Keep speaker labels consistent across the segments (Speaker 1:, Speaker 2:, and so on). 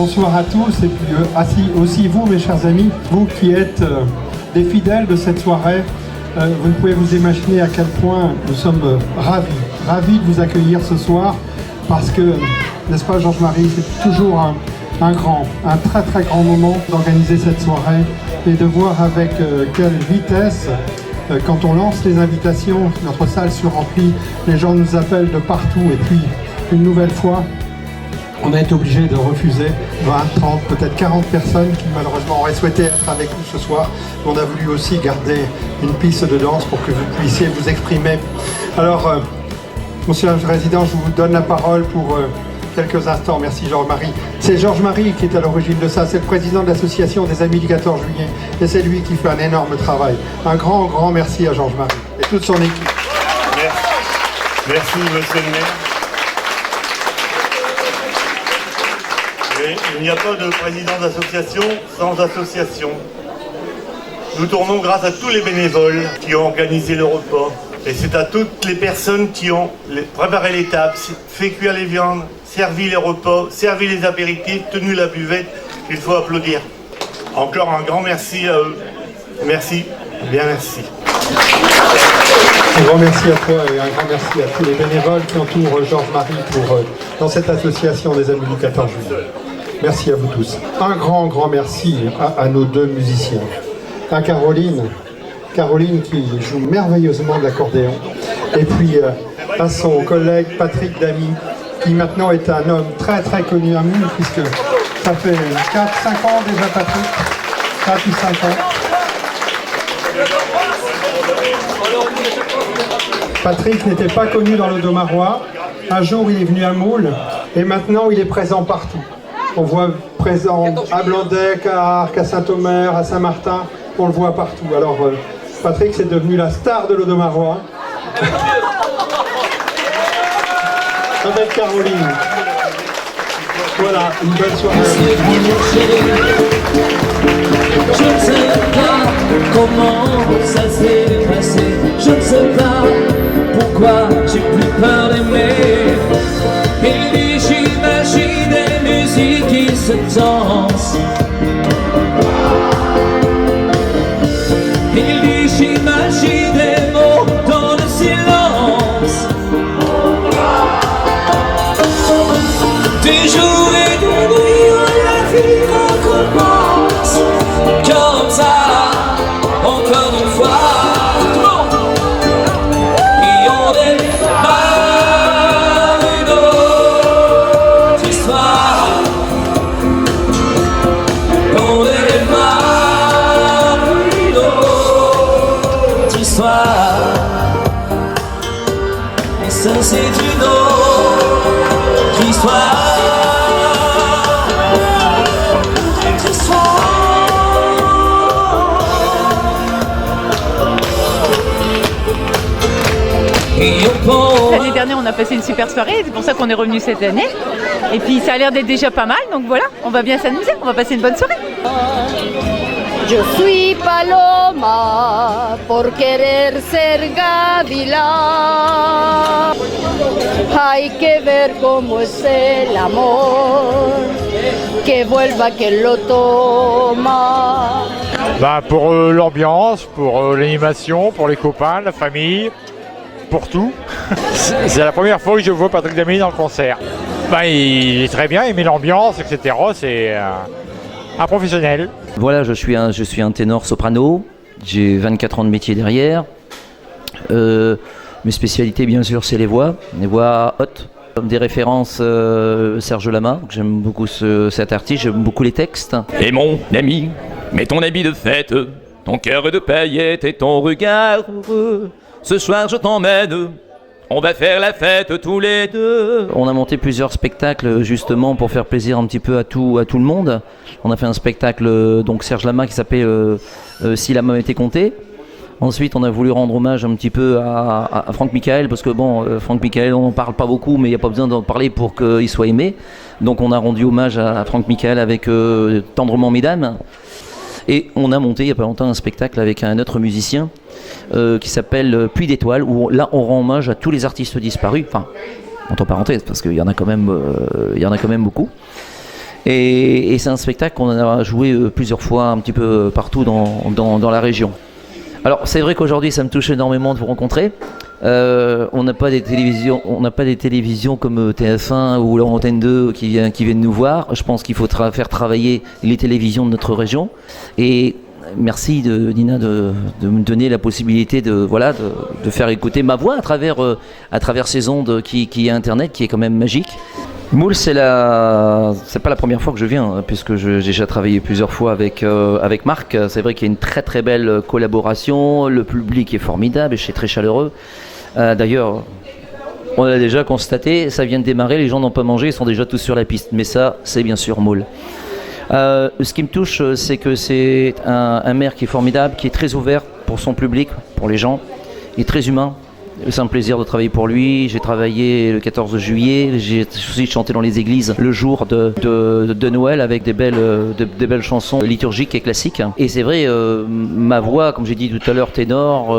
Speaker 1: Bonsoir à tous et puis aussi vous mes chers amis, vous qui êtes des fidèles de cette soirée, vous ne pouvez vous imaginer à quel point nous sommes ravis de vous accueillir ce soir parce que, n'est-ce pas Georges-Marie, c'est toujours un très très grand moment d'organiser cette soirée et de voir avec quelle vitesse, quand on lance les invitations, notre salle se remplit, les gens nous appellent de partout et puis une nouvelle fois, on a été obligé de refuser 20, 30, peut-être 40 personnes qui malheureusement auraient souhaité être avec nous ce soir. On a voulu aussi garder une piste de danse pour que vous puissiez vous exprimer. Alors, Monsieur le Président, je vous donne la parole pour quelques instants. Merci Georges-Marie. C'est Georges-Marie qui est à l'origine de ça. C'est le président de l'association des Amis du 14 juillet. Et c'est lui qui fait un énorme travail. Un grand merci à Georges-Marie et toute son équipe.
Speaker 2: Merci Monsieur le maire. Et il n'y a pas de président d'association sans association. Nous tournons grâce à tous les bénévoles qui ont organisé le repas. Et c'est à toutes les personnes qui ont préparé les tables, fait cuire les viandes, servi les repas, servi les apéritifs, tenu la buvette, qu'il faut applaudir. Encore un grand merci à eux. Merci, bien merci.
Speaker 1: Un grand merci à toi et un grand merci à tous les bénévoles qui entourent Georges-Marie dans cette association des Amis du 14 juillet. Merci à vous tous. Un grand merci à nos deux musiciens. À Caroline qui joue merveilleusement de l'accordéon. Et puis à son collègue Patrick Damy, qui maintenant est un homme très très connu à Moule, puisque ça fait 4-5 ans déjà Patrick, 4 ou 5 ans. Patrick n'était pas connu dans le Domarois. Un jour il est venu à Moule et maintenant il est présent partout. On voit présent à Blandec, à Arques, à Saint-Omer, à Saint-Martin, on le voit partout. Alors Patrick c'est devenu la star de l'Audomarois. Avec Caroline. Voilà, une bonne soirée.
Speaker 3: Je ne sais pas comment ça s'est passé. Je ne sais pas pourquoi j'ai plus peur d'aimer. Il dit j'imagine des musiques qui se dansent. Il dit j'imagine des mots dans le silence. Des jours et des nuits où la vie recommence. Comme ça, encore une fois. Et on démarre une autre histoire. On démarre une autre histoire. Et ça c'est une autre histoire.
Speaker 4: L'année dernière, on a passé une super soirée, c'est pour ça qu'on est revenu cette année. Et puis ça a l'air d'être déjà pas mal, donc voilà, on va bien s'amuser, on va passer une bonne soirée.
Speaker 5: Yo fui paloma por querer ser gavilán. Hay que ver cómo es el amor, que vuelva quien lo toma.
Speaker 6: Pour l'ambiance, pour l'animation, pour les copains, la famille, pour tout. C'est la première fois que je vois Patrick Damy dans le concert. Il est très bien, il met l'ambiance, etc. C'est un professionnel.
Speaker 7: Voilà, je suis un ténor soprano, j'ai 24 ans de métier derrière. Mes spécialités, bien sûr, c'est les voix hautes. Des références, Serge Lama, j'aime beaucoup cet artiste, j'aime beaucoup les textes.
Speaker 8: Et mon ami, mets ton habit de fête, ton cœur de paillettes et ton regard heureux. Ce soir je t'emmène, on va faire la fête tous les deux.
Speaker 7: On a monté plusieurs spectacles justement pour faire plaisir un petit peu à tout le monde. On a fait un spectacle, donc Serge Lama, qui s'appelait Si la main était comptée. Ensuite, on a voulu rendre hommage un petit peu à Franck Michael, parce que Franck Michael, on n'en parle pas beaucoup, mais il n'y a pas besoin d'en parler pour qu'il soit aimé. Donc on a rendu hommage à Franck Michael avec Tendrement Mesdames. Et on a monté il n'y a pas longtemps un spectacle avec un autre musicien qui s'appelle Pluie d'étoiles, où là on rend hommage à tous les artistes disparus, enfin entre parenthèses parce qu'il y en a quand même beaucoup. Et c'est un spectacle qu'on a joué plusieurs fois un petit peu partout dans la région. Alors c'est vrai qu'aujourd'hui ça me touche énormément de vous rencontrer. On n'a pas des télévisions comme TF1 ou l'Antenne 2 qui viennent nous voir. Je pense qu'il faut faire travailler les télévisions de notre région. Et merci Nina de me donner la possibilité de faire écouter ma voix à travers ces ondes qui est Internet, qui est quand même magique. Moule, c'est pas la première fois que je viens, puisque j'ai déjà travaillé plusieurs fois avec Marc. C'est vrai qu'il y a une très très belle collaboration, le public est formidable et c'est très chaleureux. D'ailleurs, on l'a déjà constaté, ça vient de démarrer, les gens n'ont pas mangé, ils sont déjà tous sur la piste. Mais ça, c'est bien sûr Moule. Ce qui me touche, c'est que c'est un maire qui est formidable, qui est très ouvert pour son public, pour les gens, il est très humain. C'est un plaisir de travailler pour lui. J'ai travaillé le 14 juillet, j'ai aussi chanté dans les églises le jour de Noël avec des belles chansons liturgiques et classiques. Et c'est vrai, ma voix, comme j'ai dit tout à l'heure, ténor,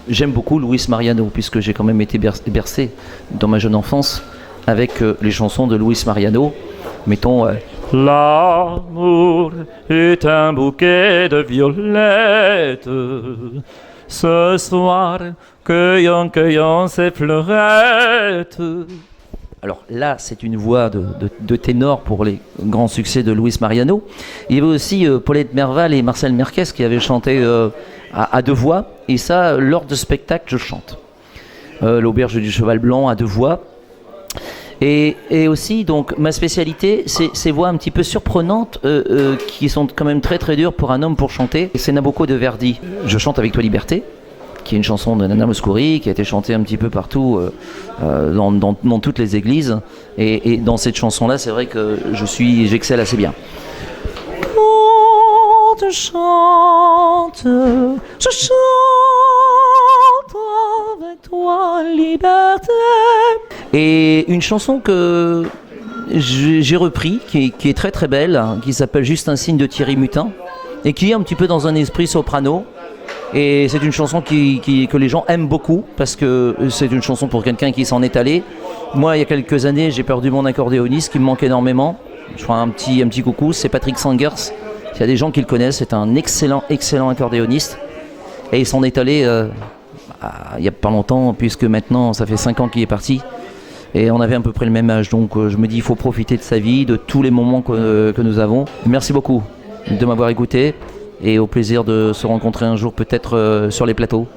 Speaker 7: j'aime beaucoup Luis Mariano, puisque j'ai quand même été bercé dans ma jeune enfance avec les chansons de Luis Mariano. Mettons... L'amour est un bouquet de violettes. Ce soir, cueillons ces fleurettes. Alors là, c'est une voix de ténor pour les grands succès de Luis Mariano. Il y avait aussi Paulette Merval et Marcel Merquez qui avaient chanté à deux voix. Et ça, lors de spectacles, je chante. L'Auberge du Cheval Blanc à deux voix. Et aussi, donc, ma spécialité, c'est ces voix un petit peu surprenantes qui sont quand même très très dures pour un homme pour chanter. C'est Nabucco de Verdi. Je chante avec toi Liberté, qui est une chanson de Nana Mouskouri, qui a été chantée un petit peu partout dans toutes les églises. Et dans cette chanson-là, c'est vrai que j'excelle assez bien. Quand je chante avec toi Liberté. Et une chanson que j'ai repris, qui est très très belle, qui s'appelle Juste un signe de Thierry Mutin, et qui est un petit peu dans un esprit soprano. Et c'est une chanson que les gens aiment beaucoup, parce que c'est une chanson pour quelqu'un qui s'en est allé. Moi, il y a quelques années, j'ai perdu mon accordéoniste qui me manque énormément. Je ferai un petit coucou, c'est Patrick Sangers. Il y a des gens qui le connaissent, c'est un excellent accordéoniste. Et il s'en est allé il n'y a pas longtemps, puisque maintenant, ça fait 5 ans qu'il est parti. Et on avait à peu près le même âge, donc je me dis il faut profiter de sa vie, de tous les moments que nous avons. Merci beaucoup de m'avoir écouté et au plaisir de se rencontrer un jour peut-être sur les plateaux.